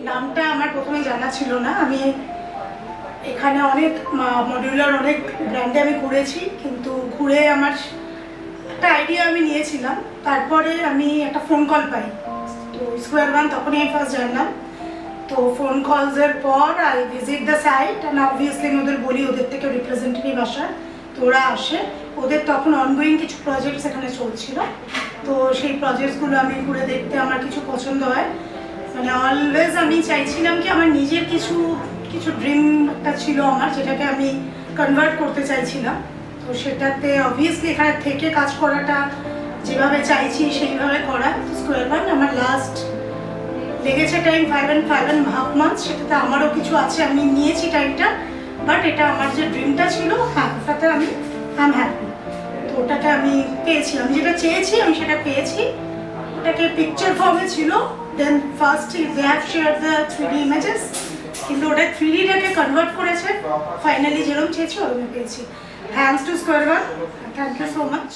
নামটা আমার প্রথমে জানা ছিল না। আমি এখানে অনেক মডিউলার অনেক ব্র্যান্ডে আমি ঘুরেছি, কিন্তু ঘুরে আমার একটা আইডিয়া আমি নিয়েছিলাম। তারপরে আমি একটা ফোন কল পাই, তো স্কোয়ার ওয়ান তখনই আমি ফার্স্ট জানলাম। তো ফোন কলসের পর I visit the site and obviously আমি ওদের বলি, ওদের থেকে রিপ্রেজেন্টেটিভ আসার, তো ওরা আসে। ওদের তখন অনগোয়িং কিছু প্রজেক্টস এখানে চলছিল, তো সেই প্রজেক্টসগুলো আমি ঘুরে দেখতে আমার কিছু পছন্দ হয়। মানে অলওয়েজ আমি চাইছিলাম কি আমার নিজের কিছু কিছু ড্রিম একটা ছিল আমার, যেটাকে আমি কনভার্ট করতে চাইছিলাম। তো সেটাতে অবভিয়াসলি এখানে থেকে কাজ করাটা যেভাবে চাইছি সেইভাবে করা। স্কোয়ার ওয়ান আমার লাস্ট লেগেছে টাইম 5.5 মান্থস, সেটাতে আমারও কিছু আছে, আমি নিয়েছি টাইমটা। বাট এটা আমার যে ড্রিমটা ছিল, হ্যাঁ ওটাতে আই এম হ্যাপি। তো ওটাকে আমি পেয়েছি, আমি যেটা চেয়েছি আমি সেটা পেয়েছি। ওটাকে পিকচার ফর্মে ছিল, then first they have share the 3D images, কিন্তু ওটা 3Dটাকে কনভার্ট করেছে, ফাইনালি যেরকম চেয়েছি ওরকম পেয়েছি। Thanks to square one, thank you so much.